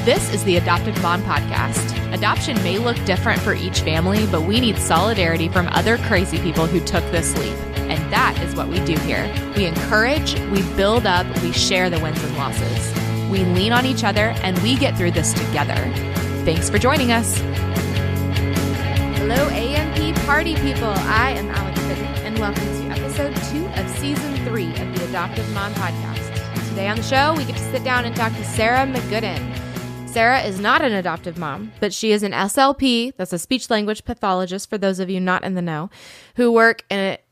This is the Adoptive Mom Podcast. Adoption may look different for each family, but we need solidarity from other crazy people who took this leap. And that is what we do here. We encourage, we build up, we share the wins and losses. We lean on each other, and we get through this together. Thanks for joining us. Hello, AMP party people. I am Alex Fitton, and welcome to episode 2 of season 3 of the Adoptive Mom Podcast. Today on the show, we get to sit down and talk to Sarah McGooden. Sarah is not an adoptive mom, but she is an SLP, that's a speech language pathologist for those of you not in the know,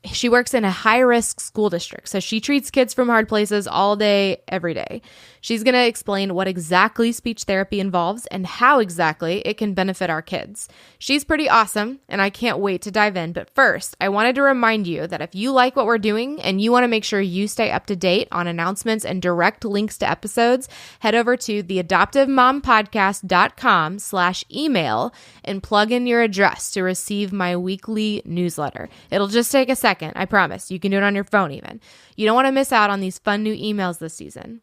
she works in a high-risk school district. So she treats kids from hard places all day, every day. She's going to explain what exactly speech therapy involves and how exactly it can benefit our kids. She's pretty awesome, and I can't wait to dive in. But first, I wanted to remind you that if you like what we're doing and you want to make sure you stay up to date on announcements and direct links to episodes, head over to theadoptivemompodcast.com/email and plug in your address to receive my weekly newsletter. It'll just take a second, I promise. You can do it on your phone even. You don't want to miss out on these fun new emails this season.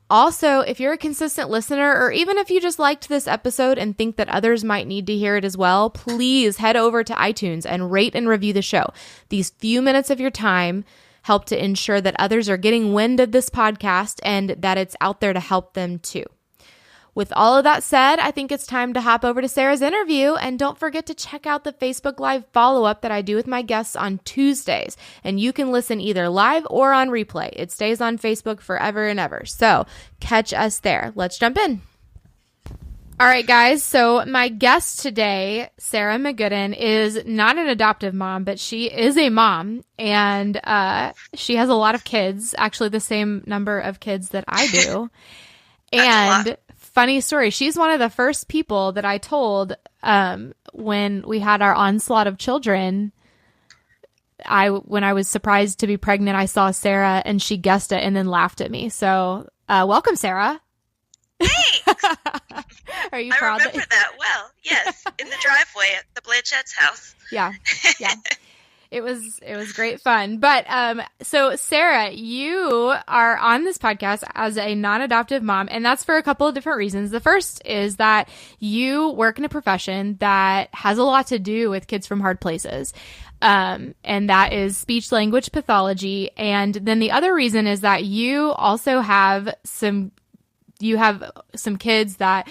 Also, if you're a consistent listener, or even if you just liked this episode and think that others might need to hear it as well, please head over to iTunes and rate and review the show. These few minutes of your time help to ensure that others are getting wind of this podcast and that it's out there to help them too. With all of that said, I think it's time to hop over to Sarah's interview, and don't forget to check out the Facebook Live follow-up that I do with my guests on Tuesdays, and you can listen either live or on replay. It stays on Facebook forever and ever, so catch us there. Let's jump in. All right, guys, so my guest today, Sarah McGooden, is not an adoptive mom, but she is a mom, and she has a lot of kids, actually the same number of kids that I do, and funny story. She's one of the first people that I told when we had our onslaught of children. When I was surprised to be pregnant, I saw Sarah and she guessed it and then laughed at me. So welcome, Sarah. Thanks. Are you proud? I remember that well. Yes, in the driveway at the Blanchette's house. Yeah. It was great fun. But so Sarah, you are on this podcast as a non-adoptive mom, and that's for a couple of different reasons. The first is that you work in a profession that has a lot to do with kids from hard places. And that is speech language pathology. And then the other reason is that you also have some kids that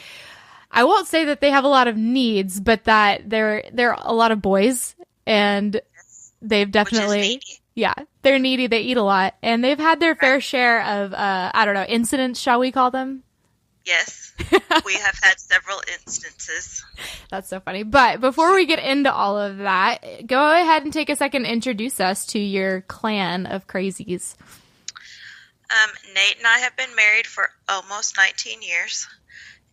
I won't say that they have a lot of needs, but that they're a lot of boys, and they've definitely, they're needy. They eat a lot, and they've had their fair share of, incidents, shall we call them? Yes, we have had several instances. That's so funny. But before we get into all of that, go ahead and take a second to introduce us to your clan of crazies. Nate and I have been married for almost 19 years,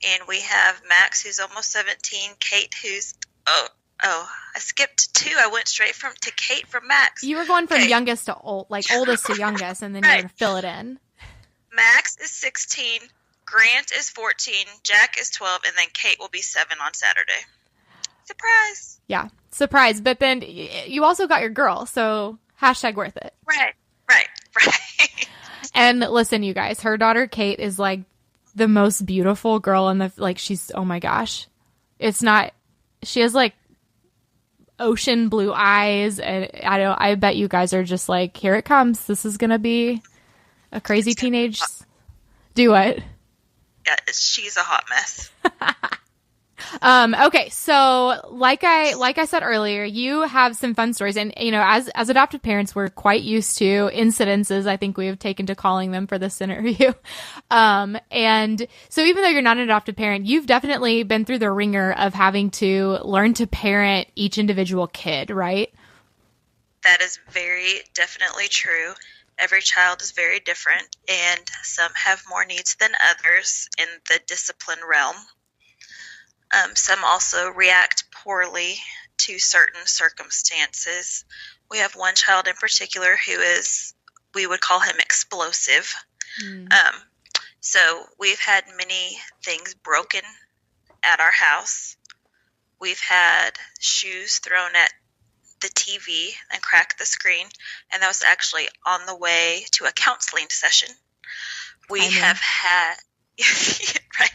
and we have Max, who's almost 17, Kate, who's, I skipped 2. I went straight to Kate from Max. You were going from youngest to oldest to youngest, and then you're going to fill it in. Max is 16, Grant is 14, Jack is 12, and then Kate will be 7 on Saturday. Surprise! Yeah, surprise. But then you also got your girl, so # worth it. Right. And listen, you guys, her daughter Kate is like the most beautiful girl in the, she's, oh my gosh. She has like ocean blue eyes, and I bet you guys are just like, here it comes. This is gonna be a crazy teenage. Do what? Yeah, she's a hot mess. Okay, so like I said earlier, you have some fun stories, and as adoptive parents, we're quite used to incidences. I think we have taken to calling them for this interview. And so even though you're not an adoptive parent, you've definitely been through the ringer of having to learn to parent each individual kid, right? That is very definitely true. Every child is very different, and some have more needs than others in the discipline realm. Some also react poorly to certain circumstances. We have one child in particular who we would call him explosive. So we've had many things broken at our house. We've had shoes thrown at the TV and cracked the screen, and that was actually on the way to a counseling session. We have had, right,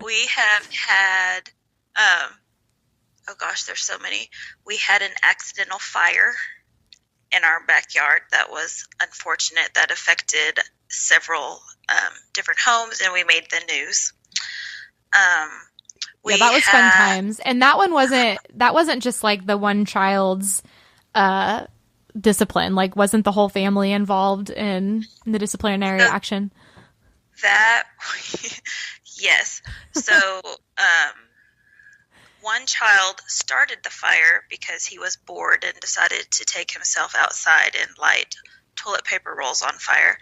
We have had, oh gosh, there's so many. We had an accidental fire in our backyard that was unfortunate, that affected several different homes, and we made the news. Yeah, that was fun times. And that wasn't just like the one child's discipline. Like, wasn't the whole family involved in the disciplinary action? That, yes. So, one child started the fire because he was bored and decided to take himself outside and light toilet paper rolls on fire.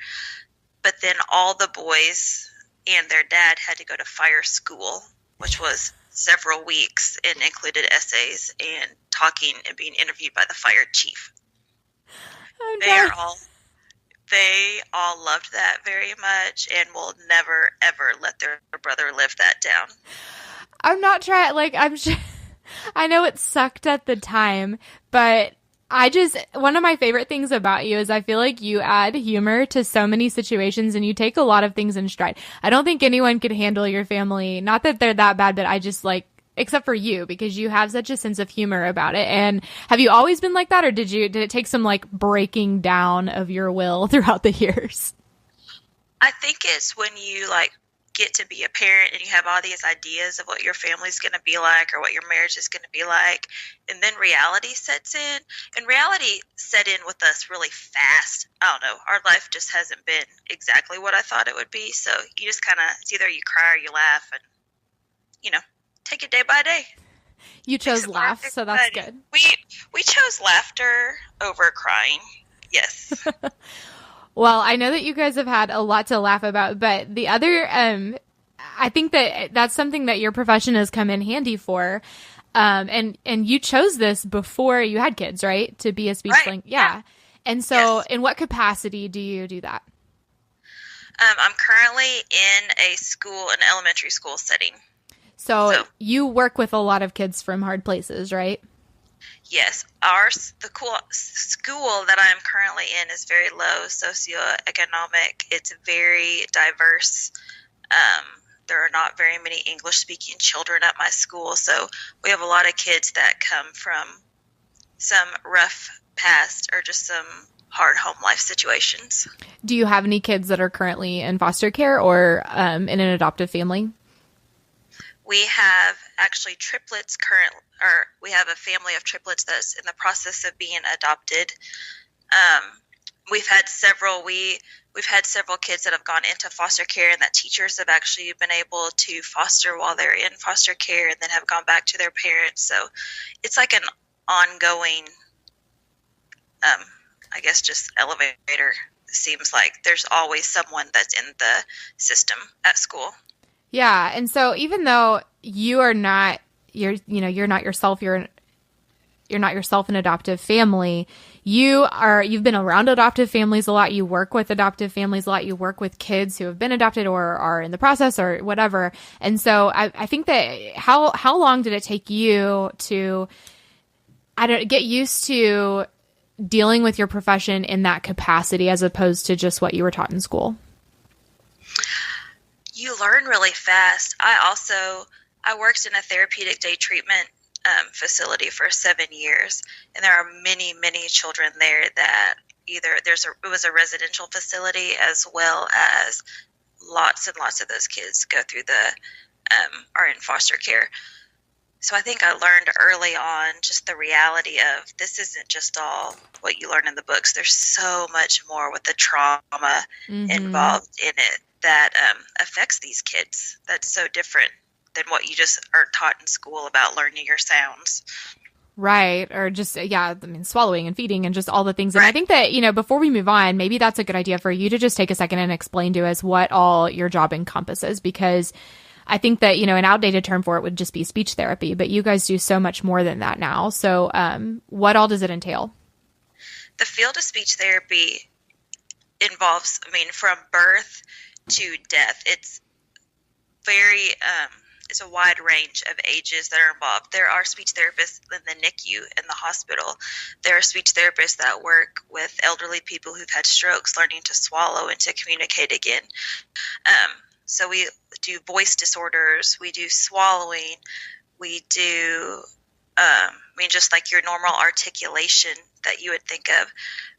But then all the boys and their dad had to go to fire school, which was several weeks and included essays and talking and being interviewed by the fire chief. Oh, no. They all loved that very much and will never, ever let their brother live that down. I'm not trying, like, I'm sure, I know it sucked at the time, but one of my favorite things about you is I feel like you add humor to so many situations and you take a lot of things in stride. I don't think anyone could handle your family. Not that they're that bad, but I just like, except for you, because you have such a sense of humor about it. And have you always been like that, or did it take some like breaking down of your will throughout the years? I think it's when you like get to be a parent and you have all these ideas of what your family's going to be like or what your marriage is going to be like, and then reality sets in. And reality set in with us really fast. I don't know, our life just hasn't been exactly what I thought it would be, so you just kind of, it's either you cry or you laugh, and take it day by day. You chose laugh, so that's good. We chose laughter over crying. Yes. Well, I know that you guys have had a lot to laugh about, but the other, I think that's something that your profession has come in handy for. And you chose this before you had kids, right? To be a speech language. Yeah. And so yes. In what capacity do you do that? I'm currently in an elementary school setting. So you work with a lot of kids from hard places, right? Yes. The school that I'm currently in is very low socioeconomic. It's very diverse. There are not very many English-speaking children at my school, so we have a lot of kids that come from some rough past or just some hard home life situations. Do you have any kids that are currently in foster care or in an adoptive family? We have actually triplets we have a family of triplets that's in the process of being adopted. We've had several kids that have gone into foster care and that teachers have actually been able to foster while they're in foster care and then have gone back to their parents. So it's like an ongoing, I guess, just elevator. It seems like there's always someone that's in the system at school. Yeah. And so even though you're not yourself an adoptive family, you've been around adoptive families a lot. You work with adoptive families a lot. You work with kids who have been adopted or are in the process or whatever. And so I think that how long did it take you to get used to dealing with your profession in that capacity as opposed to just what you were taught in school? You learn really fast. I worked in a therapeutic day treatment facility for 7 years, and there are many, many children there that it was a residential facility, as well as lots and lots of those kids go through are in foster care. So I think I learned early on just the reality of this isn't just all what you learn in the books. There's so much more with the trauma involved in it that affects these kids. That's so different than what you just are taught in school about learning your sounds. Right. Or just, swallowing and feeding and just all the things. And I think that, before we move on, maybe that's a good idea for you to just take a second and explain to us what all your job encompasses, because I think that, an outdated term for it would just be speech therapy, but you guys do so much more than that now. So what all does it entail? The field of speech therapy involves, from birth to death. It's very, it's a wide range of ages that are involved. There are speech therapists in the NICU in the hospital. There are speech therapists that work with elderly people who've had strokes, learning to swallow and to communicate again. So we do voice disorders, we do swallowing, we do, just like your normal articulation that you would think of.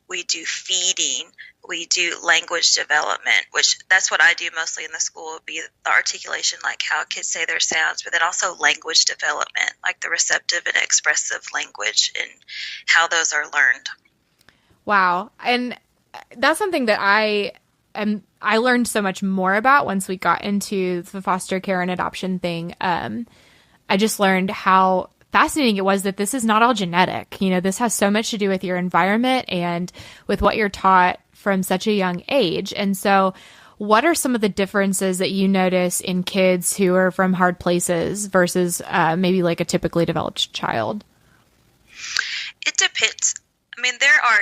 We do feeding, we do language development, which that's what I do mostly in the school, would be the articulation, like how kids say their sounds, but then also language development, like the receptive and expressive language and how those are learned. Wow. And that's something that I learned so much more about once we got into the foster care and adoption thing. I just learned how fascinating it was that this is not all genetic. This has so much to do with your environment and with what you're taught from such a young age. And so what are some of the differences that you notice in kids who are from hard places versus maybe like a typically developed child? It depends. There are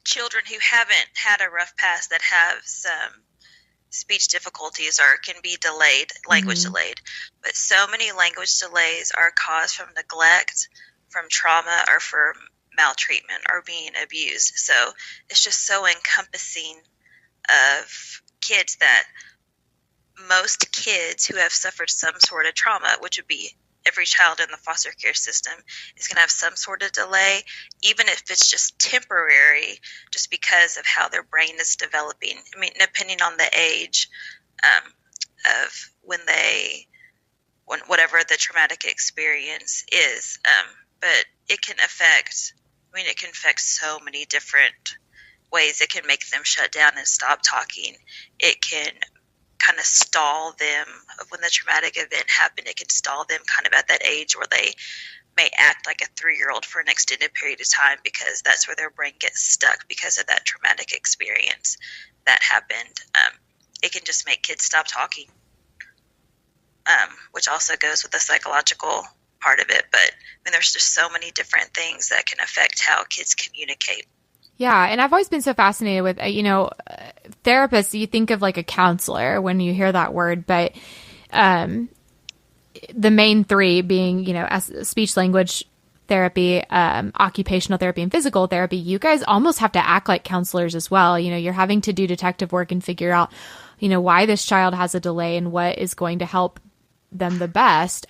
children who haven't had a rough past that have some speech difficulties or can be delayed, language delayed. But so many language delays are caused from neglect, from trauma, or from maltreatment or being abused. So it's just so encompassing of kids that most kids who have suffered some sort of trauma, which would be every child in the foster care system, is going to have some sort of delay, even if it's just temporary, just because of how their brain is developing. Depending on the age of when whatever the traumatic experience is. But it can affect so many different ways. It can make them shut down and stop talking. It can kind of stall them when the traumatic event happened. It can stall them kind of at that age where they may act like a 3-year-old for an extended period of time, because that's where their brain gets stuck because of that traumatic experience that happened. It can just make kids stop talking, which also goes with the psychological part of it. But there's just so many different things that can affect how kids communicate. Yeah. And I've always been so fascinated with, therapists. You think of like a counselor when you hear that word, but the main three being, speech language therapy, occupational therapy, and physical therapy. You guys almost have to act like counselors as well. You're having to do detective work and figure out, why this child has a delay and what is going to help them the best.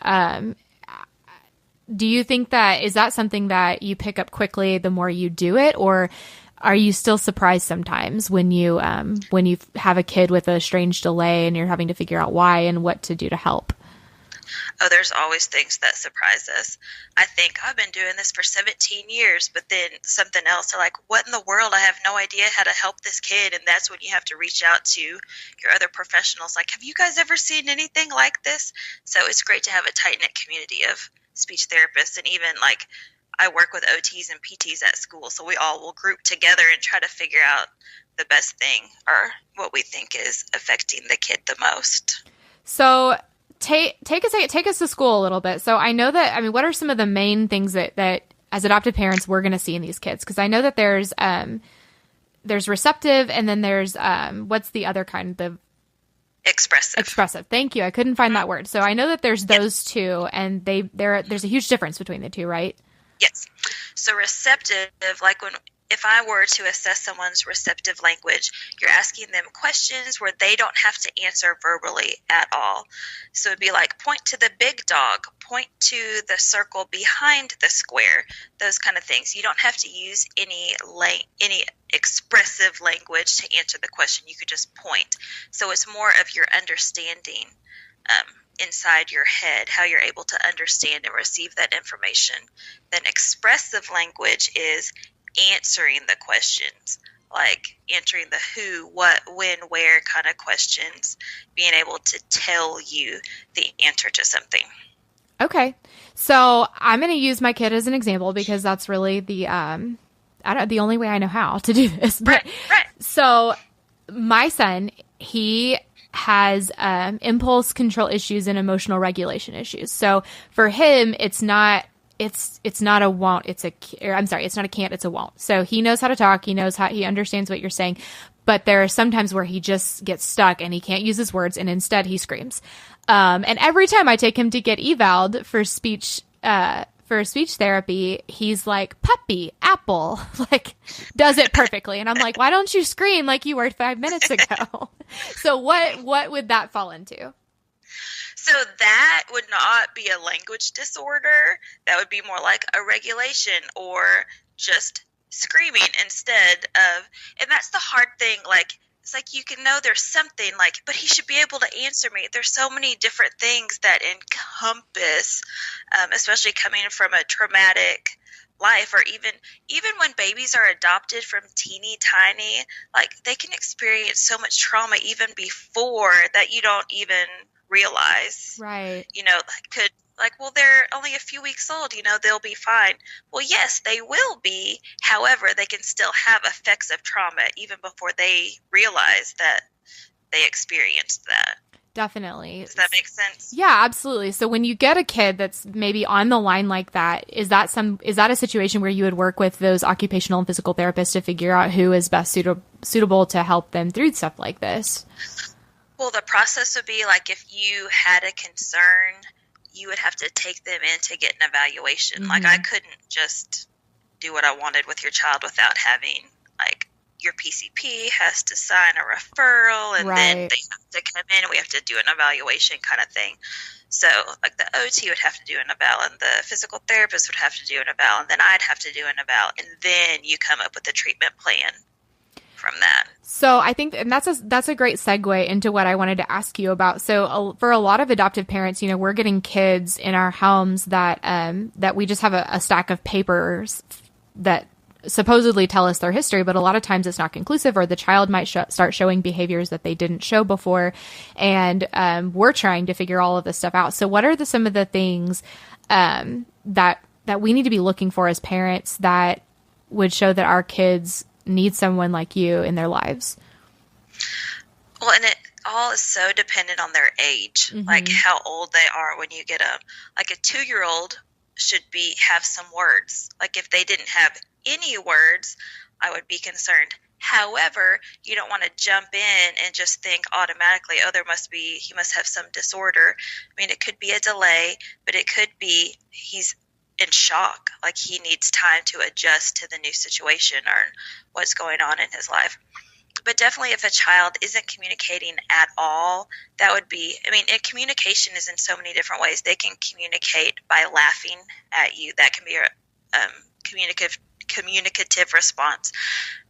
Do you think is that something that you pick up quickly the more you do it, or are you still surprised sometimes when you have a kid with a strange delay and you're having to figure out why and what to do to help? Oh, there's always things that surprise us. I think I've been doing this for 17 years, but then something else, they're like, what in the world? I have no idea how to help this kid. And that's when you have to reach out to your other professionals. Like, have you guys ever seen anything like this? So it's great to have a tight-knit community of speech therapists. And even like I work with OTs and PTs at school, so we all will group together and try to figure out the best thing or what we think is affecting the kid the most. So take us to school a little bit. So I know that, what are some of the main things that as adoptive parents we're going to see in these kids? Because I know that there's receptive, and then there's what's the other kind? The Expressive. Thank you. I couldn't find that word. So I know that there's those two, and there's a huge difference between the two, right? Yes. So receptive, like if I were to assess someone's receptive language, you're asking them questions where they don't have to answer verbally at all. So it'd be like, point to the big dog, point to the circle behind the square, those kind of things. You don't have to use any expressive language to answer the question. You could just point. So it's more of your understanding inside your head, how you're able to understand and receive that information. Then expressive language is answering the questions, like answering the who, what, when, where kind of questions, being able to tell you the answer to something. Okay. So I'm going to use my kid as an example because that's really the only way I know how to do this. But, right. So my son, he has impulse control issues and emotional regulation issues. So for him, it's not a won't, it's not a can't, it's a won't. So he knows how to talk. He understands what you're saying, but there are some times where he just gets stuck and he can't use his words, and instead he screams. And every time I take him to get eval'd for speech for speech therapy, he's like, puppy, apple, like does it perfectly. And I'm like, why don't you scream like you were 5 minutes ago? So what would that fall into? So that would not be a language disorder. That would be more like a regulation or just screaming instead of, and that's the hard thing. Like, it's like you can know there's something like, but he should be able to answer me. There's so many different things that encompass, especially coming from a traumatic life, or even when babies are adopted from teeny tiny, like they can experience so much trauma even before that you don't even realize. Right. Well, they're only a few weeks old, they'll be fine. Well, yes, they will be. However, they can still have effects of trauma even before they realize that they experienced that. Definitely. Does that make sense? Yeah, absolutely. So when you get a kid that's maybe on the line like that, is that a situation where you would work with those occupational and physical therapists to figure out who is best suitable to help them through stuff like this? Well, the process would be like if you had a concern, you would have to take them in to get an evaluation. Mm-hmm. Like I couldn't just do what I wanted with your child without having, like, your PCP has to sign a referral, and then they have to come in and we have to do an evaluation kind of thing. So like the OT would have to do an eval, and the physical therapist would have to do an eval, and then I'd have to do an eval, and then you come up with a treatment plan from that. So I think, and that's a great segue into what I wanted to ask you about. So for a lot of adoptive parents, we're getting kids in our homes that we just have a stack of papers that supposedly tell us their history, but a lot of times it's not conclusive, or the child might start showing behaviors that they didn't show before. And we're trying to figure all of this stuff out. So what are some of the things that we need to be looking for as parents that would show that our kids need someone like you in their lives? Well, and it all is so dependent on their age, mm-hmm. like how old they are when you get them. Like a 2-year-old should have some words. Like if they didn't have any words, I would be concerned. However, you don't want to jump in and just think automatically, oh, he must have some disorder. I mean, it could be a delay, but it could be he's in shock, like he needs time to adjust to the new situation or what's going on in his life. But definitely if a child isn't communicating at all, that would be, communication is in so many different ways. They can communicate by laughing at you. That can be a communicative response.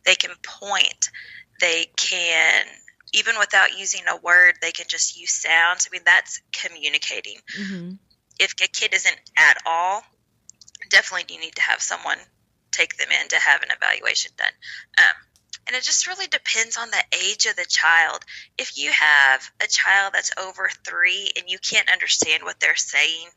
They can point. They can, even without using a word, they can just use sounds. That's communicating. Mm-hmm. If a kid isn't at all, definitely you need to have someone take them in to have an evaluation done. And it just really depends on the age of the child. If you have a child that's over 3 and you can't understand what they're saying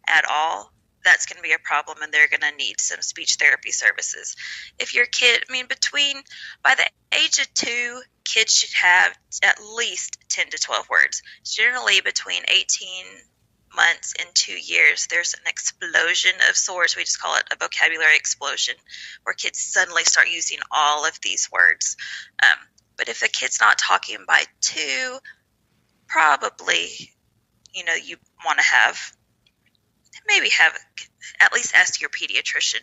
at all, that's going to be a problem, and they're going to need some speech therapy services. If your kid, by the age of 2, kids should have at least 10 to 12 words. Generally between 18 months and 2 years, there's an explosion of sorts. We just call it a vocabulary explosion, where kids suddenly start using all of these words. But if a kid's not talking by 2, probably, you want to maybe have at least ask your pediatrician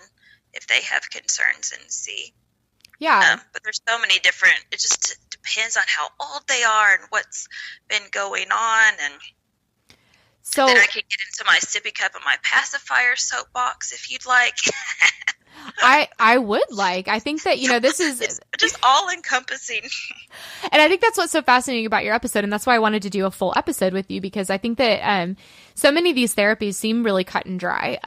if they have concerns and see. Yeah. But there's so many different, it just depends on how old they are and what's been going on. And so then I could get into my sippy cup and my pacifier soapbox if you'd like. I would like. I think that, this is it's just all encompassing. And I think that's what's so fascinating about your episode. And that's why I wanted to do a full episode with you, because I think that so many of these therapies seem really cut and dry.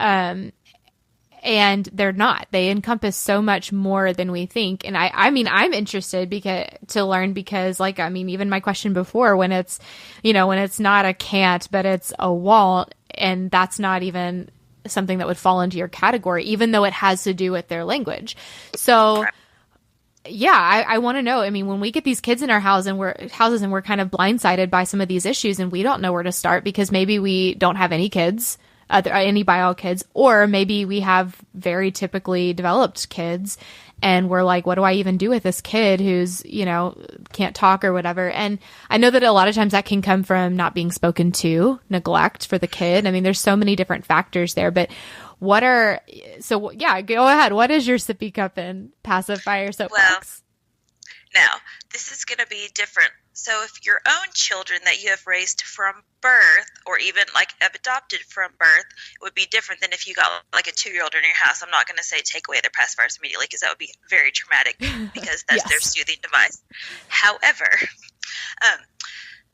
And they're not. They encompass so much more than we think. And I'm interested to learn, because even my question before, when it's not a can't, but it's a won't, and that's not even something that would fall into your category, even though it has to do with their language. So yeah, I want to know, when we get these kids in our houses and we're kind of blindsided by some of these issues, and we don't know where to start because maybe we don't have any kids, any bio kids, or maybe we have very typically developed kids, and we're like, what do I even do with this kid who's, can't talk or whatever? And I know that a lot of times that can come from not being spoken to, neglect for the kid. There's so many different factors there, but Yeah, go ahead. What is your sippy cup and pacifier soapbox? Now, this is going to be different. So if your own children that you have raised from birth, or even like adopted from birth, it would be different than if you got like a 2-year-old in your house. I'm not going to say take away their pacifiers immediately, because that would be very traumatic, because that's their soothing device. However,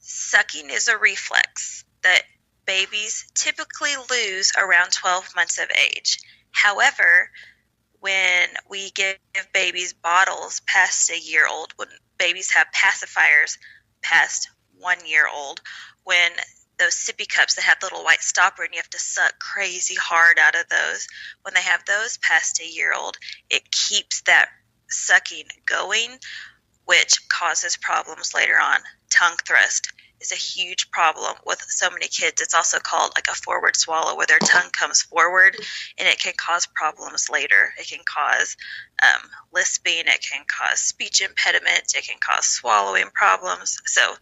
sucking is a reflex that babies typically lose around 12 months of age. However, when we give babies bottles past a year old, when babies have pacifiers past 1 year old, when those sippy cups that have the little white stopper and you have to suck crazy hard out of those, when they have those past a year old, it keeps that sucking going, which causes problems later on. Tongue thrust is a huge problem with so many kids. It's also called like a forward swallow, where their tongue comes forward, and it can cause problems later. It can cause lisping, it can cause speech impediment, it can cause swallowing problems. So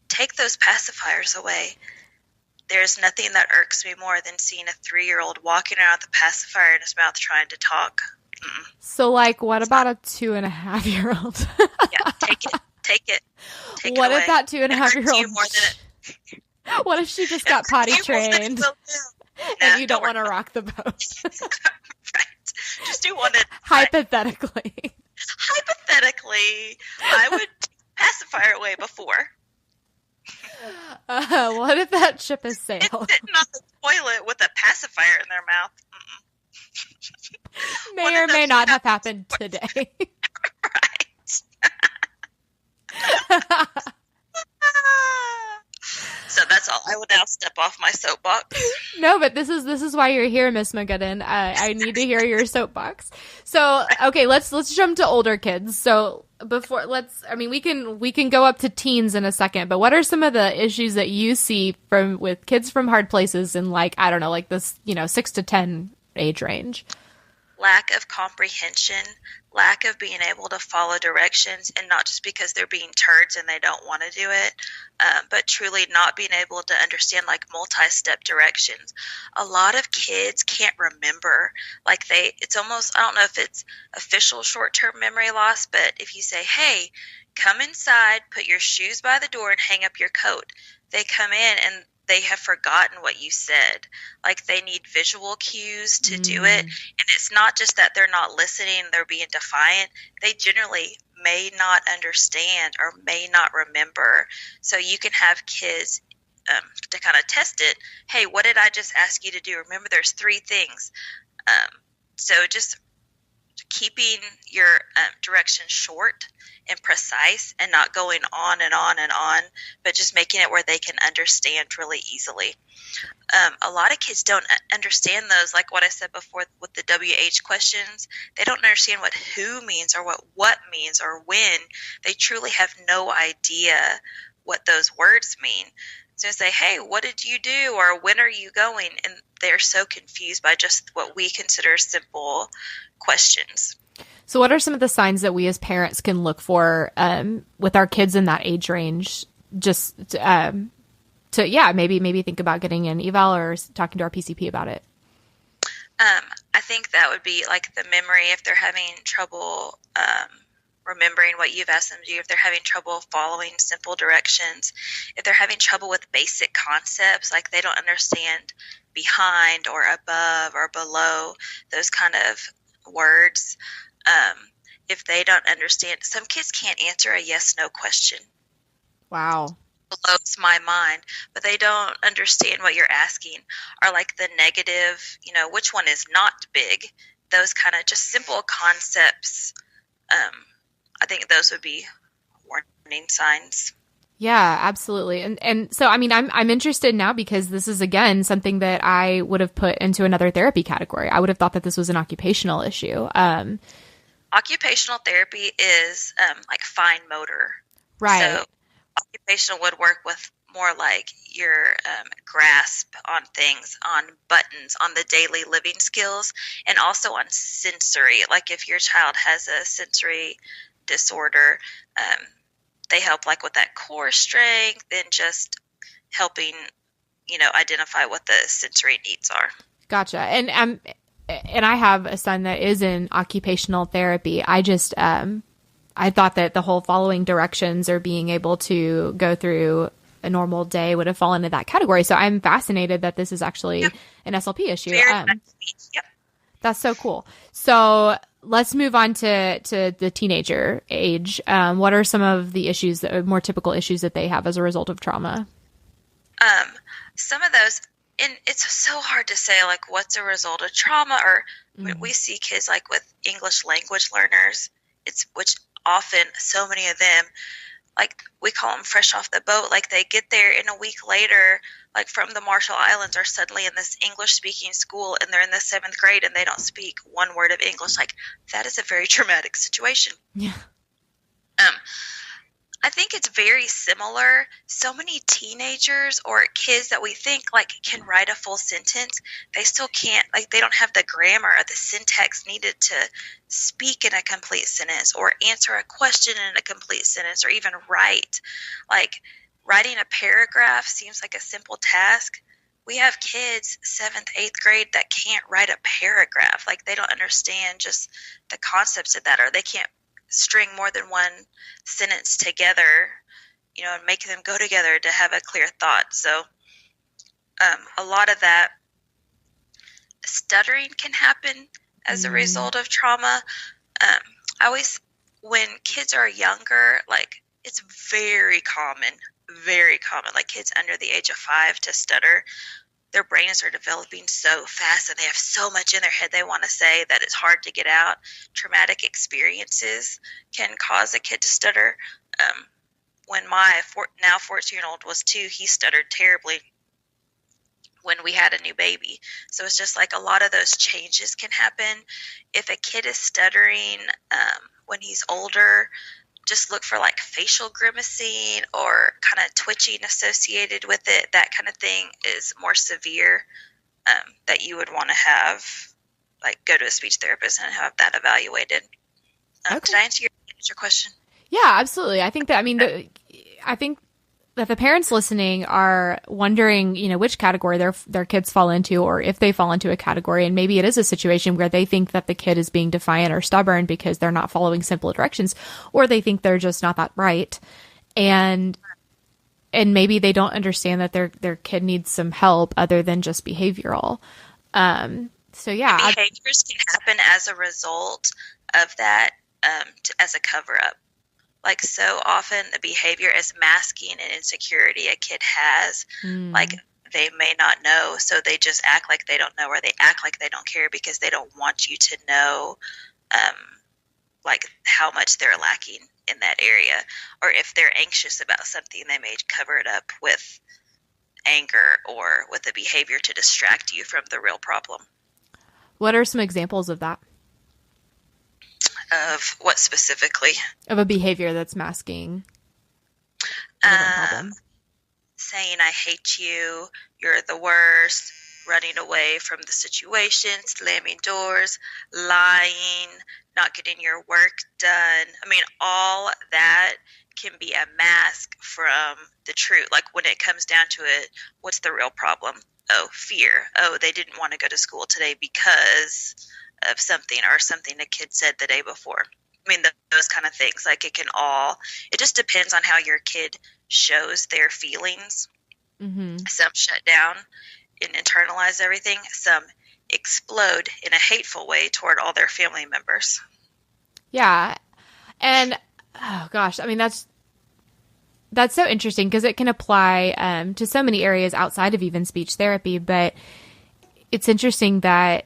take those pacifiers away. There's nothing that irks me more than seeing a 3-year-old walking around with a pacifier in his mouth trying to talk. So, like, what about a 2.5-year-old? Yeah, take it. What if that 2.5-year-old? What if she just got potty trained and you don't want to rock the boat? Right. Just do one. Hypothetically, I would pacifier away before. What if that ship has sailed? It's sitting on the toilet with a pacifier in their mouth. May or may not have happened today. Right. So that's all. I will now step off my soapbox. No, but this is why you're here, Miss McGooden. I need to hear your soapbox. So, okay, let's jump to older kids. So we can go up to teens in a second, but what are some of the issues that you see with kids from hard places in, like, I don't know, like this, 6 to 10 age range? Lack of comprehension, lack of being able to follow directions, and not just because they're being turds and they don't want to do it, but truly not being able to understand like multi-step directions. A lot of kids can't remember, like it's almost, I don't know if it's official short-term memory loss, but if you say, hey, come inside, put your shoes by the door and hang up your coat, they come in and they have forgotten what you said. Like, they need visual cues to do it. And it's not just that they're not listening, they're being defiant. They generally may not understand or may not remember. So you can have kids to kind of test it. Hey, what did I just ask you to do? Remember, there's 3 things. So just keeping your direction short and precise, and not going on and on and on, but just making it where they can understand really easily. A lot of kids don't understand those, like what I said before with the WH questions. They don't understand what who means or what means or when. They truly have no idea what those words mean. So say, hey, what did you do? Or when are you going? And they're so confused by just what we consider simple questions. So what are some of the signs that we as parents can look for with our kids in that age range, just maybe think about getting an eval or talking to our PCP about it? I think that would be like the memory, if they're having trouble remembering what you've asked them to do, if they're having trouble following simple directions, if they're having trouble with basic concepts, like they don't understand behind or above or below, those kind of words. If they don't understand, some kids can't answer a yes/no question. Wow. Blows my mind, but they don't understand what you're asking, or like the negative, which one is not big, those kind of just simple concepts. I think those would be warning signs. Yeah, absolutely. And so, I mean, I'm interested now because this is, again, something that I would have put into another therapy category. I would have thought that this was an occupational issue. Occupational therapy is like fine motor. Right. So occupational would work with more like your grasp on things, on buttons, on the daily living skills, and also on sensory. Like if your child has a sensory disorder, they help like with that core strength and just helping, identify what the sensory needs are. Gotcha. And I have a son that is in occupational therapy. I just I thought that the whole following directions or being able to go through a normal day would have fallen into that category. So I'm fascinated that this is actually an SLP issue. Yep. That's so cool. So let's move on to the teenager age. What are some of the issues that are more typical issues that they have as a result of trauma? Some of those, and it's so hard to say, like, what's a result of trauma, or we see kids like with English language learners, which often so many of them, like we call them fresh off the boat, like they get there and a week later, like from the Marshall Islands, are suddenly in this English speaking school and they're in the 7th grade and they don't speak one word of English. Like, that is a very traumatic situation. Yeah. I think it's very similar. So many teenagers or kids that we think like can write a full sentence, they still can't, like they don't have the grammar or the syntax needed to speak in a complete sentence or answer a question in a complete sentence or even write. Like writing a paragraph seems like a simple task. We have kids 7th, 8th grade that can't write a paragraph. Like they don't understand just the concepts of that, or they can't string more than one sentence together, and make them go together to have a clear thought. So a lot of that stuttering can happen as a result of trauma. I always, when kids are younger, like it's very common, like kids under the age of 5 to stutter. Their brains are developing so fast and they have so much in their head they want to say that it's hard to get out. Traumatic experiences can cause a kid to stutter. When my now 14-year-old was 2, he stuttered terribly when we had a new baby. So it's just like a lot of those changes can happen. If a kid is stuttering when he's older, just look for like facial grimacing or kind of twitching associated with it. That kind of thing is more severe, that you would want to have, like go to a speech therapist and have that evaluated. Okay. Did I answer your question? Yeah, absolutely. I think that, I think that the parents listening are wondering, which category their kids fall into, or if they fall into a category. And maybe it is a situation where they think that the kid is being defiant or stubborn because they're not following simple directions, or they think they're just not that bright. And maybe they don't understand that their kid needs some help other than just behavioral. So yeah. Behaviors can happen as a result of that, as a cover up. Like so often the behavior is masking an insecurity a kid has. Like they may not know, so they just act like they don't know, or they act like they don't care because they don't want you to know like how much they're lacking in that area. Or if they're anxious about something, they may cover it up with anger or with a behavior to distract you from the real problem. What are some examples of that? Of what specifically? Of a behavior that's masking a different problem. Saying, I hate you, you're the worst, running away from the situation, slamming doors, lying, not getting your work done. I mean, all that can be a mask from the truth. Like when it comes down to it, what's the real problem? Oh, fear. Oh, they didn't want to go to school today because of something, or something a kid said the day before. I mean, those kind of things. Like it just depends on how your kid shows their feelings. Mm-hmm. Some shut down and internalize everything. Some explode in a hateful way toward all their family members. Yeah. And, oh gosh, I mean, that's so interesting because it can apply to so many areas outside of even speech therapy. But it's interesting that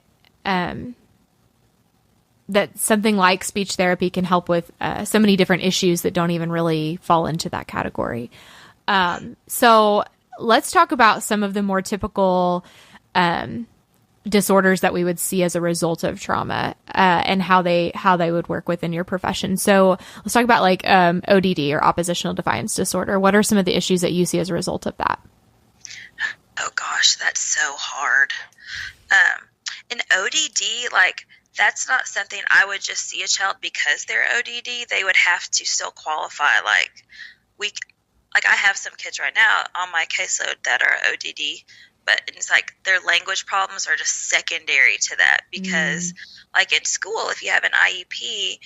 that something like speech therapy can help with so many different issues that don't even really fall into that category. So let's talk about some of the more typical disorders that we would see as a result of trauma and how they would work within your profession. So let's talk about like ODD, or oppositional defiance disorder. What are some of the issues that you see as a result of that? Oh gosh, that's so hard. In ODD, like that's not something I would just see a child because they're ODD. They would have to still qualify. Like I have some kids right now on my caseload that are ODD, but it's like their language problems are just secondary to that because like in school, if you have an IEP,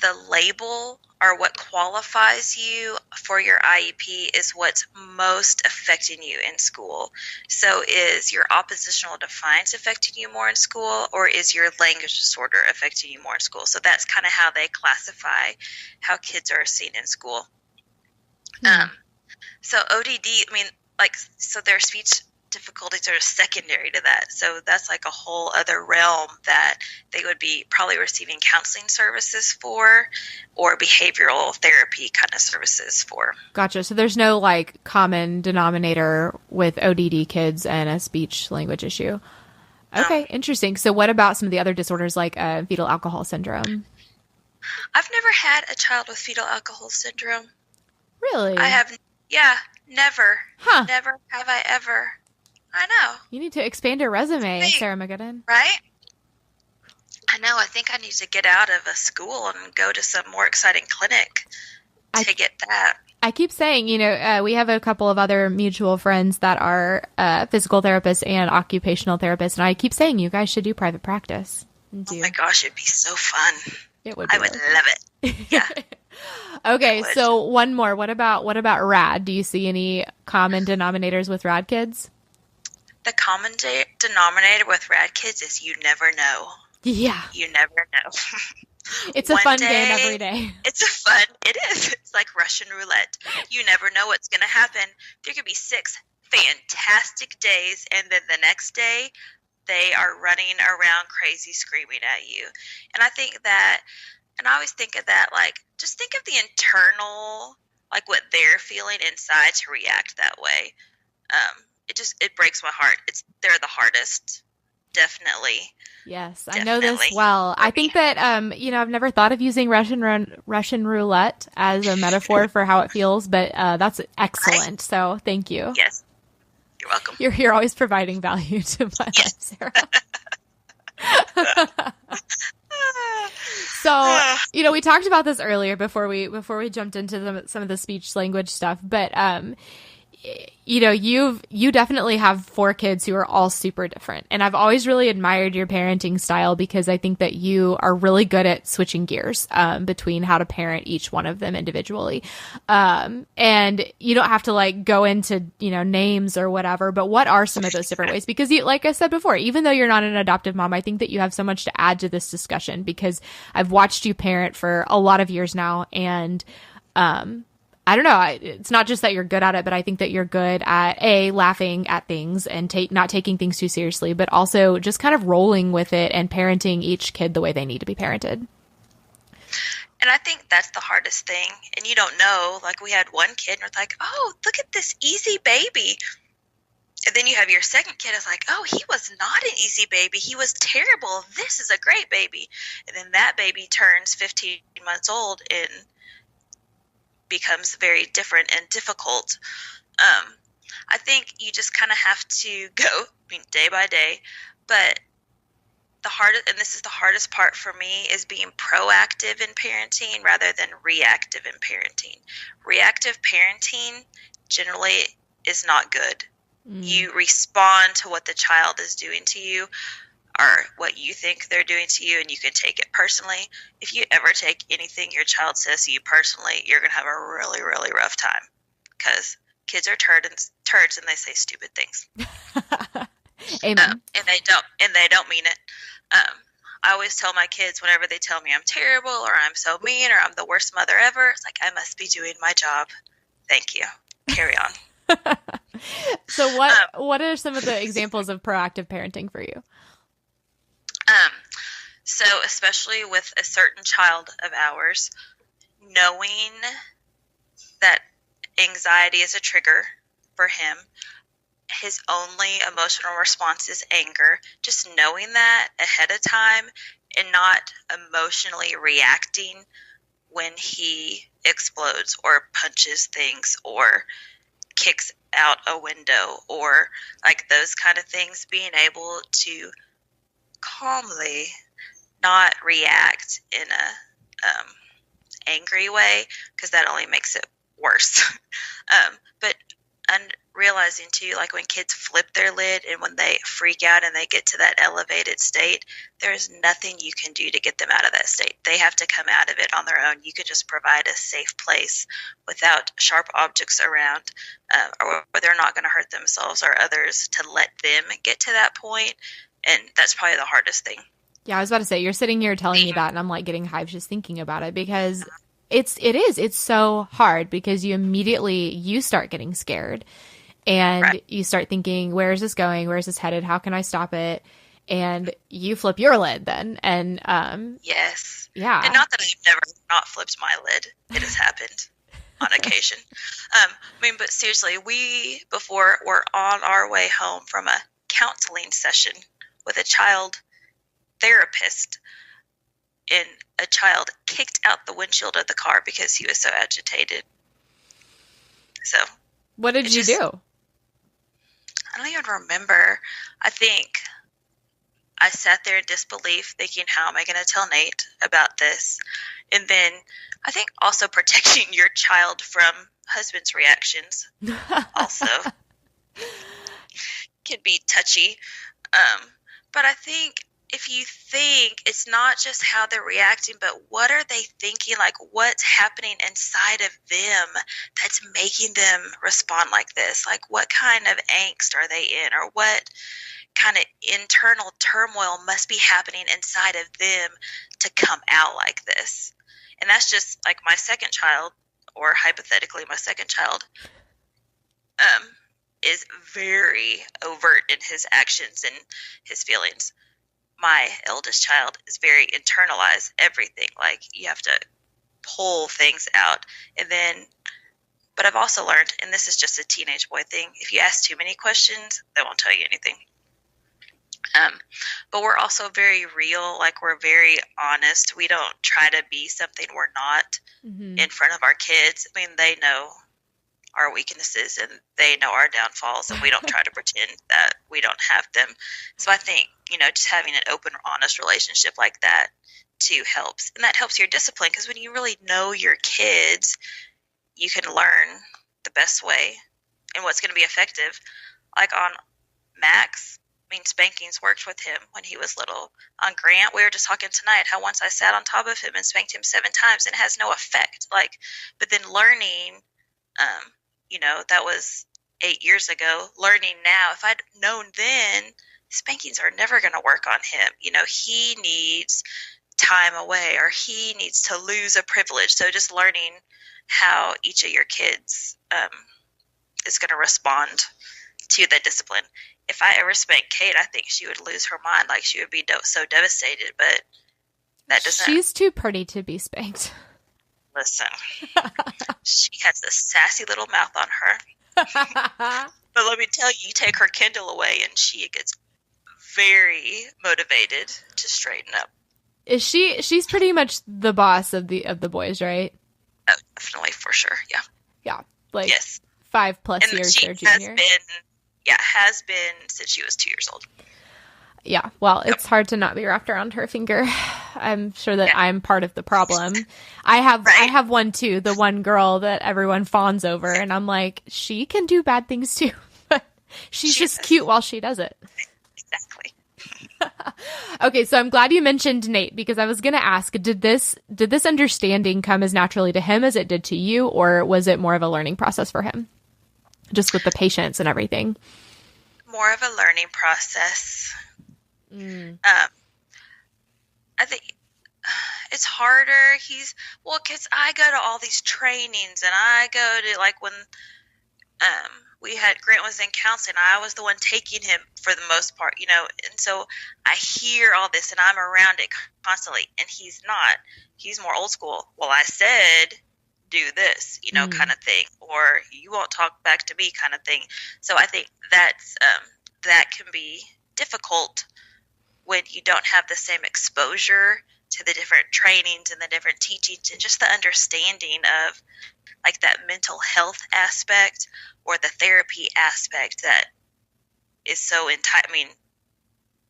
the label or what qualifies you for your IEP is what's most affecting you in school. So is your oppositional defiance affecting you more in school, or is your language disorder affecting you more in school? So that's kind of how they classify how kids are seen in school. So ODD, I mean, like, so their speech difficulties are secondary to that. So that's like a whole other realm that they would be probably receiving counseling services for or behavioral therapy kind of services for. Gotcha. So there's no like common denominator with ODD kids and a speech language issue. Okay, interesting. So what about some of the other disorders like fetal alcohol syndrome? I've never had a child with fetal alcohol syndrome. Really? I have, never. Huh. Never have I ever. I know. You need to expand your resume, Sarah McGooden. Right? I know. I think I need to get out of a school and go to some more exciting clinic to get that. I keep saying, we have a couple of other mutual friends that are physical therapists and occupational therapists, and I keep saying you guys should do private practice. Oh my gosh, it'd be so fun. It would. I would love it. Yeah. Okay, so one more. What about RAD? Do you see any common denominators with RAD kids? The common denominator with RAD kids is you never know. Yeah. You never know. It's a fun game every day. It is. It's like Russian roulette. You never know what's going to happen. There could be 6 fantastic days, and then the next day, they are running around crazy screaming at you. And I think that, and I always think of that, like, just think of the internal, like what they're feeling inside to react that way. It breaks my heart. They're the hardest. Definitely. Yes, I know this well. I think that, I've never thought of using Russian roulette as a metaphor for how it feels, but that's excellent. So thank you. Yes. You're welcome. You're always providing value to my life, Sarah. So, we talked about this earlier before we jumped into some of the speech language stuff, but you definitely have 4 kids who are all super different. And I've always really admired your parenting style because I think that you are really good at switching gears between how to parent each one of them individually. And you don't have to like go into, names or whatever, but what are some of those different ways? Because like I said before, even though you're not an adoptive mom, I think that you have so much to add to this discussion because I've watched you parent for a lot of years now. And, I don't know. It's not just that you're good at it, but I think that you're good at laughing at things and not taking things too seriously, but also just kind of rolling with it and parenting each kid the way they need to be parented. And I think that's the hardest thing. And you don't know, like we had one kid and we're like, oh, look at this easy baby. And then you have your second kid is like, oh, he was not an easy baby. He was terrible. This is a great baby. And then that baby turns 15 months old and becomes very different and difficult. I think you just kind of have to go day by day, but and this is the hardest part for me, is being proactive in parenting rather than reactive in parenting. Reactive parenting generally is not good. You respond to what the child is doing to you or what you think they're doing to you, and you can take it personally. If you ever take anything your child says to you personally, you're going to have a really, really rough time because kids are turds and they say stupid things. Amen. And they don't mean it. I always tell my kids whenever they tell me I'm terrible or I'm so mean or I'm the worst mother ever, it's like, I must be doing my job. Thank you. Carry on. So what are some of the examples of proactive parenting for you? So especially with a certain child of ours, knowing that anxiety is a trigger for him, his only emotional response is anger, just knowing that ahead of time and not emotionally reacting when he explodes or punches things or kicks out a window or like those kind of things, being able to calmly not react in a angry way, because that only makes it worse. But realizing too, like when kids flip their lid and when they freak out and they get to that elevated state, there's nothing you can do to get them out of that state. They have to come out of it on their own. You can just provide a safe place without sharp objects around, or they're not going to hurt themselves or others, to let them get to that point. And that's probably the hardest thing. Yeah, I was about to say, you're sitting here telling me that, and I'm like getting hives just thinking about it, because it's so hard, because you start getting scared. And you start thinking, where is this going? Where is this headed? How can I stop it? And you flip your lid then. And yes. Yeah. And not that I've never not flipped my lid. It has happened on occasion. But seriously, we before were on our way home from a counseling session with a child therapist, and a child kicked out the windshield of the car because he was so agitated. So what did you do? I don't even remember. I think I sat there in disbelief thinking, how am I going to tell Nate about this? And then I think also protecting your child from husband's reactions also can be touchy. But I think if you think it's not just how they're reacting, but what are they thinking, like what's happening inside of them that's making them respond like this? Like what kind of angst are they in, or what kind of internal turmoil must be happening inside of them to come out like this? And that's just like my second child, or hypothetically my second child, is very overt in his actions and his feelings. My eldest child is very internalized everything. Like you have to pull things out. And then, but I've also learned, and this is just a teenage boy thing, if you ask too many questions, they won't tell you anything. But we're also very real. Like we're very honest. We don't try to be something we're not in front of our kids. I mean, they know our weaknesses and they know our downfalls, and we don't try to pretend that we don't have them. So I think, just having an open, honest relationship like that too helps. And that helps your discipline, because when you really know your kids, you can learn the best way and what's going to be effective. Like on Max, spankings worked with him when he was little. On Grant, we were just talking tonight how once I sat on top of him and spanked him 7 times and it has no effect. But then learning, that was 8 years ago. Learning now, if I'd known then, spankings are never going to work on him. He needs time away, or he needs to lose a privilege. So just learning how each of your kids is going to respond to the discipline. If I ever spanked Kate, I think she would lose her mind. Like she would be so devastated, but that doesn't. She's too pretty to be spanked. Listen, she has this sassy little mouth on her. But let me tell you, you take her Kindle away and she gets very motivated to straighten up. Is she's pretty much the boss of the boys, right? Oh, definitely, for sure. Yeah. Yeah. Like yes. 5+ and years she their junior. Has been since she was 2 years old. Yeah. Well, it's hard to not be wrapped around her finger. I'm sure that I'm part of the problem. I have one too, the one girl that everyone fawns over, and I'm like, she can do bad things too. But she's just cute while she does it. Exactly. Okay, so I'm glad you mentioned Nate, because I was going to ask, did this understanding come as naturally to him as it did to you, or was it more of a learning process for him? Just with the patience and everything. More of a learning process. I think it's harder. Because I go to all these trainings, and I go to when Grant was in counseling, I was the one taking him for the most part, and so I hear all this and I'm around it constantly, and he's not. He's more old school. Well, I said, do this, kind of thing, or you won't talk back to me kind of thing. So I think that's, that can be difficult when you don't have the same exposure to the different trainings and the different teachings, and just the understanding of that mental health aspect or the therapy aspect that is so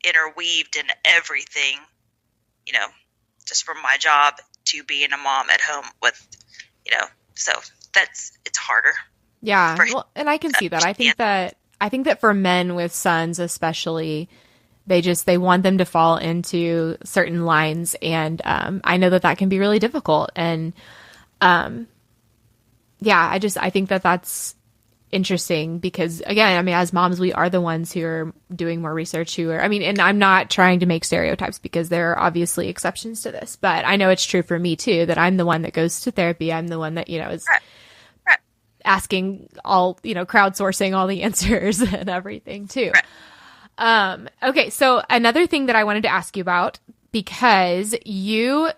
interweaved in everything, just from my job to being a mom at home with, so it's harder. Yeah. For Well, and I can see that. I think that for men with sons especially, they want them to fall into certain lines, and I know that can be really difficult. And yeah, I think that that's interesting because, again, I mean, as moms, we are the ones who are doing more research, and I'm not trying to make stereotypes because there are obviously exceptions to this, but I know it's true for me too, that I'm the one that goes to therapy. I'm the one that, is right. asking all, crowdsourcing all the answers and everything too. Right. Okay. So another thing that I wanted to ask you about, because you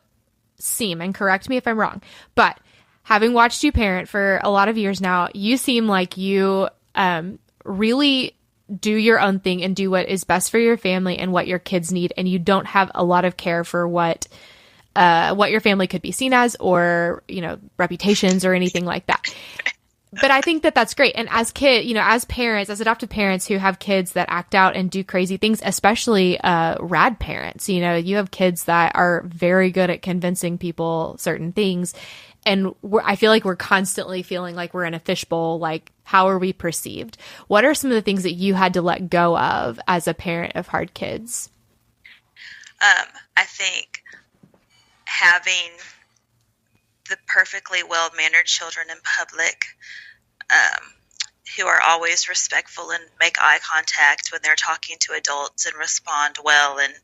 seem, and correct me if I'm wrong, but having watched you parent for a lot of years now, you seem like you really do your own thing and do what is best for your family and what your kids need, and you don't have a lot of care for what your family could be seen as, or reputations or anything like that. But I think that that's great. And as as parents, as adoptive parents who have kids that act out and do crazy things, especially rad parents, you have kids that are very good at convincing people certain things. And I feel like we're constantly feeling like we're in a fishbowl. Like, how are we perceived? What are some of the things that you had to let go of as a parent of hard kids? I think having the perfectly well-mannered children in public, who are always respectful and make eye contact when they're talking to adults and respond well and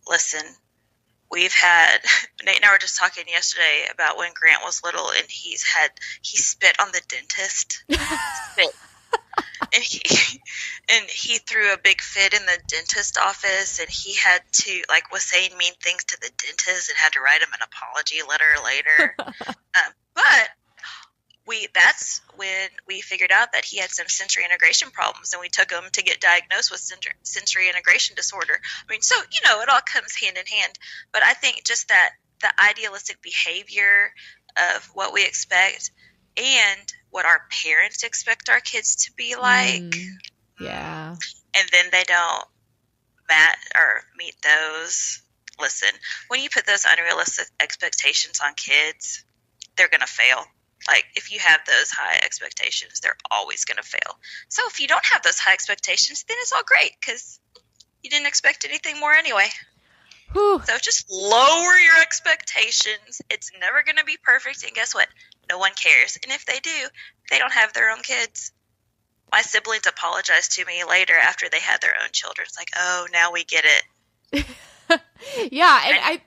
listen. We've had, Nate and I were just talking yesterday about when Grant was little, and he spit on the dentist. Spit. And he threw a big fit in the dentist office, and he had to, was saying mean things to the dentist and had to write him an apology letter later. But that's when we figured out that he had some sensory integration problems, and we took him to get diagnosed with sensory integration disorder. I mean, so, it all comes hand in hand. But I think just that the idealistic behavior of what we expect and what our parents expect our kids to be like. Yeah. And then they don't meet those. Listen, when you put those unrealistic expectations on kids, they're going to fail. Like, if you have those high expectations, they're always going to fail. So if you don't have those high expectations, then it's all great because you didn't expect anything more anyway. Whew. So just lower your expectations. It's never going to be perfect. And guess what? No one cares. And if they do, they don't have their own kids. My siblings apologized to me later after they had their own children. It's like, oh, now we get it. Yeah. And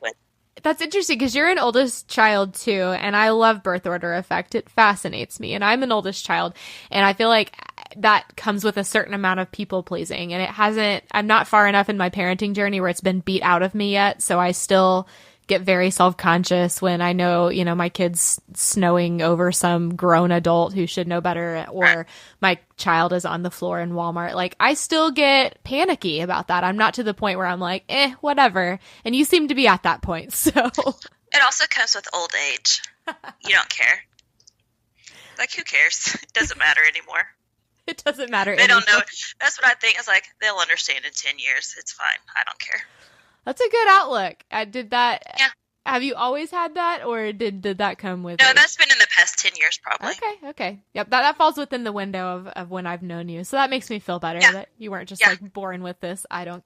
that's interesting because you're an oldest child too, and I love birth order effect. It fascinates me, and I'm an oldest child, and I feel like that comes with a certain amount of people pleasing, and I'm not far enough in my parenting journey where it's been beat out of me yet, so I still get very self-conscious when I know, my kid's snowing over some grown adult who should know better, or my child is on the floor in Walmart. Like, I still get panicky about that. I'm not to the point where I'm like, whatever. And you seem to be at that point, so. It also comes with old age. You don't care. Like, who cares? It doesn't matter anymore. It doesn't matter They don't know. That's what I think. It's like, they'll understand in 10 years. It's fine. I don't care. That's a good outlook. Did that? Yeah. Have you always had that, or did that come with? No, that's been in the past 10 years, probably. Okay. Yep, that falls within the window of when I've known you, so that makes me feel better that you weren't just like born with this. I don't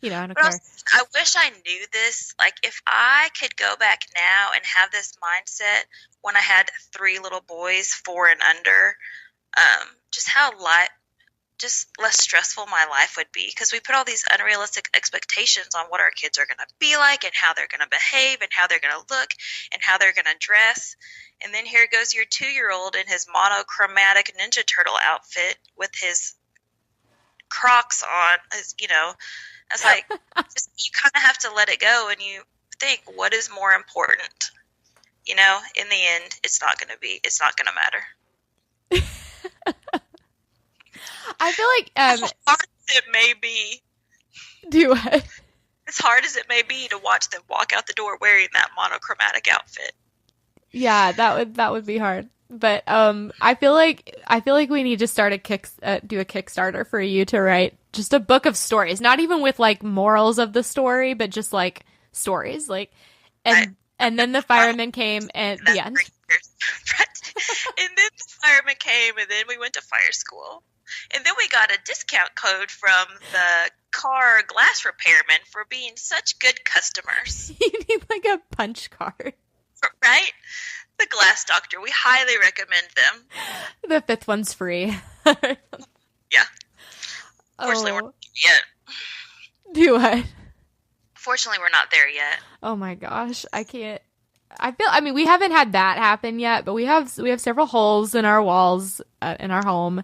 care. I wish I knew this. Like, if I could go back now and have this mindset when I had 3 little boys, 4 and under, just less stressful my life would be, because we put all these unrealistic expectations on what our kids are going to be like and how they're going to behave and how they're going to look and how they're going to dress. And then here goes your 2-year-old in his monochromatic Ninja Turtle outfit with his Crocs on. It's like, you kind of have to let it go, and you think, what is more important? In the end, it's not going to matter. I feel like as hard as it may be. Do what? As hard as it may be to watch them walk out the door wearing that monochromatic outfit. Yeah, that would be hard. But I feel like we need to start do a Kickstarter for you to write just a book of stories, not even with like morals of the story, but just like stories, like and then the firemen came at the end. And then the fireman came, and then we went to fire school. And then we got a discount code from the car glass repairman for being such good customers. You need like a punch card. Right? The glass doctor. We highly recommend them. The fifth one's free. Yeah. Fortunately, we're not there yet. Do what? Fortunately, we're not there yet. Oh my gosh. I can't. I mean, we haven't had that happen yet, but we have several holes in our walls in our home.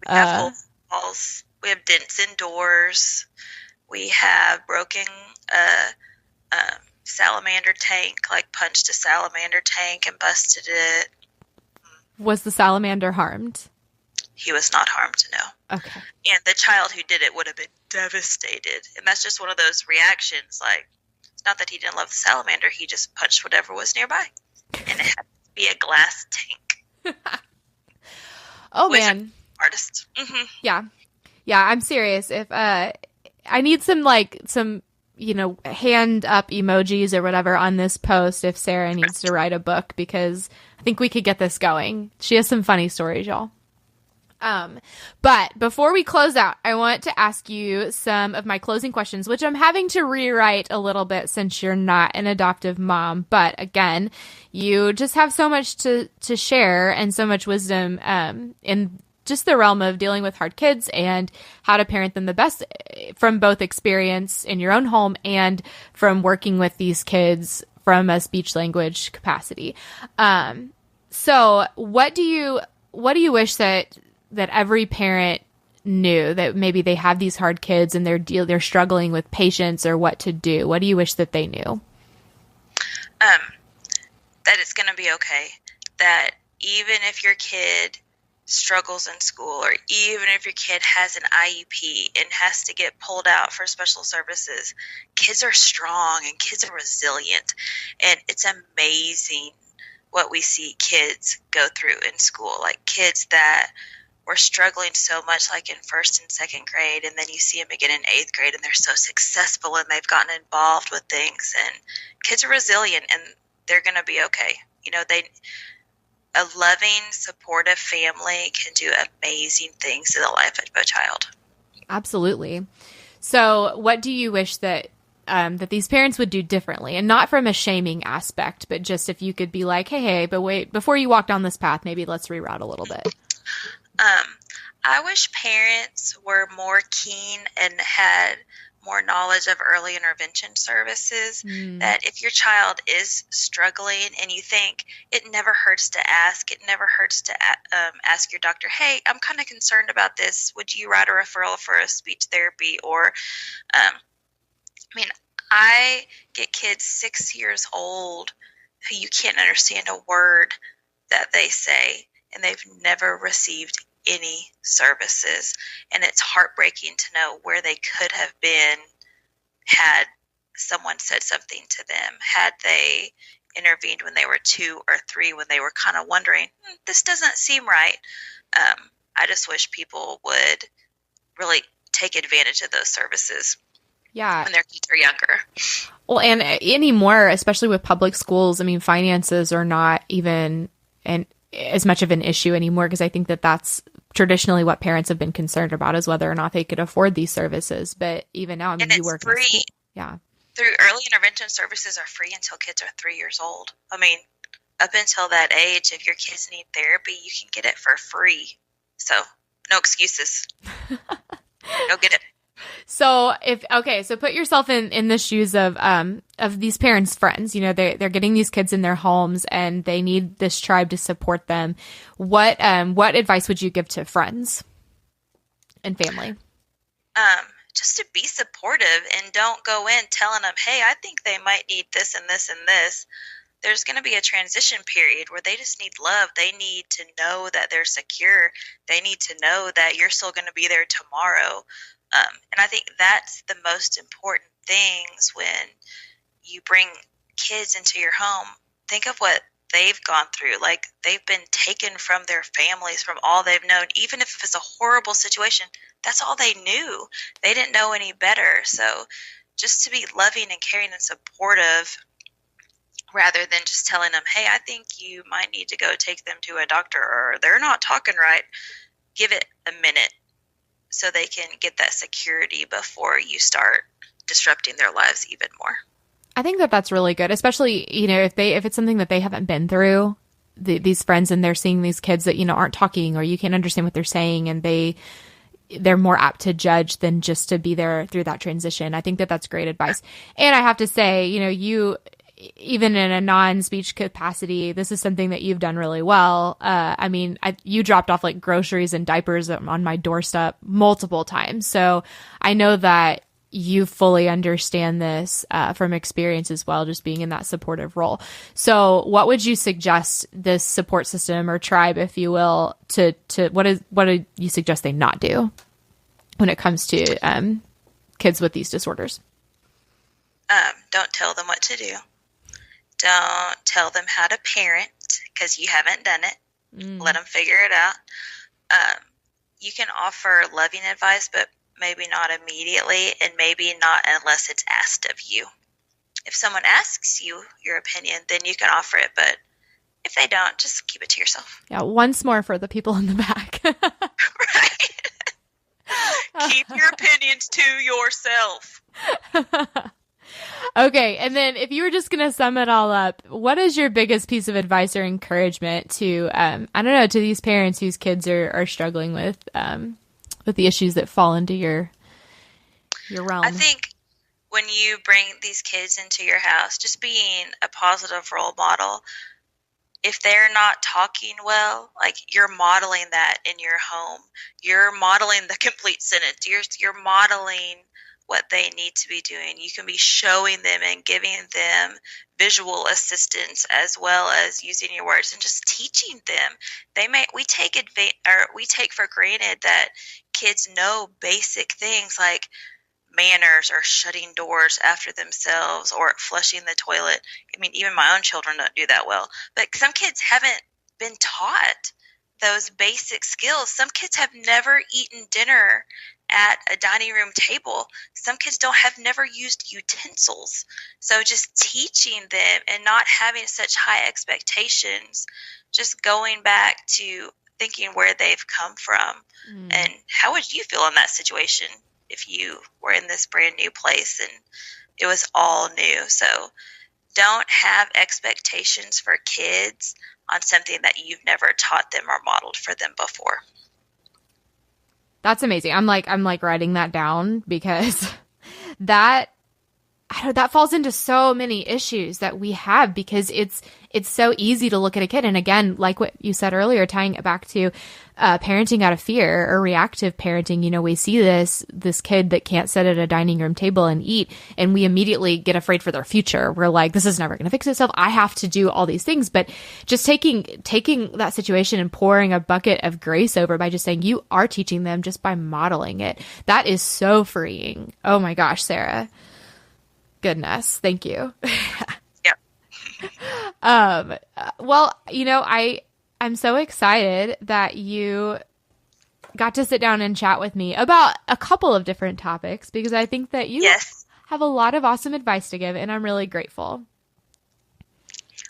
We have holes in walls. We have dents in doors. We have broken salamander tank, like punched a salamander tank and busted it. Was the salamander harmed? He was not harmed, no. Okay. And the child who did it would have been devastated. And that's just one of those reactions. Like, it's not that he didn't love the salamander. He just punched whatever was nearby. And it had to be a glass tank. Oh, man. Artist. Mm-hmm. Yeah. Yeah, I'm serious. If I need some hand up emojis or whatever on this post if Sarah needs to write a book, because I think we could get this going. She has some funny stories, y'all. But before we close out, I want to ask you some of my closing questions, which I'm having to rewrite a little bit since you're not an adoptive mom. But again, you just have so much to share and so much wisdom in just the realm of dealing with hard kids and how to parent them the best from both experience in your own home and from working with these kids from a speech language capacity. So what do you wish that every parent knew, that maybe they have these hard kids and they're struggling with patience or what to do? What do you wish that they knew? That it's going to be okay. That even if your kid struggles in school, or even if your kid has an IEP and has to get pulled out for special services, kids are strong and kids are resilient. And it's amazing what we see kids go through in school. Like kids that were struggling so much, like in first and second grade, and then you see them again in eighth grade, and they're so successful and they've gotten involved with things. And kids are resilient and they're going to be okay. A loving, supportive family can do amazing things to the life of a child. Absolutely. So what do you wish that these parents would do differently? And not from a shaming aspect, but just if you could be like, hey, but wait, before you walk down this path, maybe let's reroute a little bit. I wish parents were more keen and had more knowledge of early intervention services, that if your child is struggling and you think it never hurts to ask, it never hurts to ask your doctor, hey, I'm kind of concerned about this. Would you write a referral for a speech therapy? Or, I get kids 6 years old who you can't understand a word that they say, and they've never received any services. And it's heartbreaking to know where they could have been had someone said something to them, had they intervened when they were 2 or 3, when they were kind of wondering, this doesn't seem right. I just wish people would really take advantage of those services. Yeah. When their kids are younger. Well, and anymore, especially with public schools, finances are not even as much of an issue anymore, because I think that that's traditionally what parents have been concerned about, is whether or not they could afford these services. But even now, you work in school. Yeah. Through early intervention services are free until kids are 3 years old. Up until that age, if your kids need therapy, you can get it for free. So no excuses. Go get it. So so put yourself in the shoes of these parents' friends. They're getting these kids in their homes and they need this tribe to support them. What advice would you give to friends and family? Just to be supportive and don't go in telling them, hey, I think they might need this and this and this. There's going to be a transition period where they just need love. They need to know that they're secure. They need to know that you're still going to be there tomorrow. And I think that's the most important things when you bring kids into your home. Think of what they've gone through. Like, they've been taken from their families, from all they've known. Even if it's a horrible situation, that's all they knew. They didn't know any better. So just to be loving and caring and supportive rather than just telling them, hey, I think you might need to go take them to a doctor, or they're not talking right. Give it a minute so they can get that security before you start disrupting their lives even more. I think that that's really good, especially, you know, if it's something that they haven't been through, these friends, and they're seeing these kids that, you know, aren't talking, or you can't understand what they're saying, and they're more apt to judge than just to be there through that transition. I think that that's great advice. And I have to say, you know, you, even in a non-speech capacity, this is something that you've done really well. I mean, you dropped off like groceries and diapers on my doorstep multiple times. So I know that you fully understand this from experience as well, just being in that supportive role. So what would you suggest this support system or tribe, if you will, to what do you suggest they not do when it comes to kids with these disorders? Don't tell them what to do. Don't tell them how to parent, because you haven't done it. Let them figure it out. You can offer loving advice, but maybe not immediately, and maybe not unless it's asked of you. If someone asks you your opinion, then you can offer it, but if they don't, just keep it to yourself. Yeah, once more for the people in the back. Right. Keep your opinions to yourself. Okay, and then if you were just going to sum it all up, what is your biggest piece of advice or encouragement to, I don't know, to these parents whose kids are struggling with the issues that fall into your realm? I think when you bring these kids into your house, just being a positive role model. If they're not talking well, like, you're modeling that in your home. You're modeling the complete sentence. You're modeling what they need to be doing. You can be showing them and giving them visual assistance, as well as using your words and just teaching them. We take for granted that kids know basic things like manners, or shutting doors after themselves, or flushing the toilet. I mean, even my own children don't do that well. But some kids haven't been taught those basic skills. Some kids have never eaten dinner at a dining room table. Some kids have never used utensils. So just teaching them and not having such high expectations, just going back to thinking where they've come from. And how would you feel in that situation if you were in this brand new place and it was all new? So don't have expectations for kids on something that you've never taught them or modeled for them before. That's amazing. I'm like writing that down, because that falls into so many issues that we have, because it's so easy to look at a kid. And again, like what you said earlier, tying it back to parenting out of fear or reactive parenting, you know, we see this kid that can't sit at a dining room table and eat, and we immediately get afraid for their future. We're like, this is never going to fix itself. I have to do all these things. But just taking that situation and pouring a bucket of grace over by just saying, you are teaching them just by modeling it. That is so freeing. Oh my gosh, Sarah. Goodness. Thank you. Yep. Well, you know, I'm so excited that you got to sit down and chat with me about a couple of different topics, because I think that you have a lot of awesome advice to give, and I'm really grateful.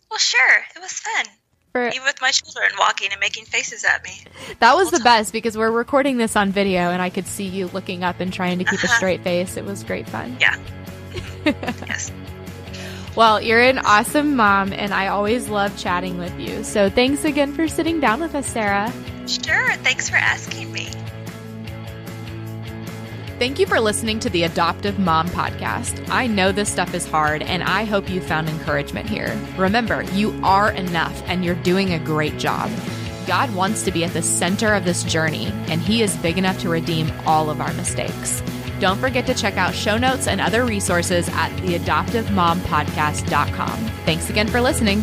Well, sure. It was fun. Even with my children walking and making faces at me. That was the best, because we're recording this on video, and I could see you looking up and trying to keep a straight face. It was great fun. Yeah. Yes. Well, you're an awesome mom, and I always love chatting with you. So thanks again for sitting down with us, Sarah. Sure. Thanks for asking me. Thank you for listening to the Adoptive Mom Podcast. I know this stuff is hard, and I hope you found encouragement here. Remember, you are enough, and you're doing a great job. God wants to be at the center of this journey, and He is big enough to redeem all of our mistakes. Don't forget to check out show notes and other resources at theadoptivemompodcast.com. Thanks again for listening.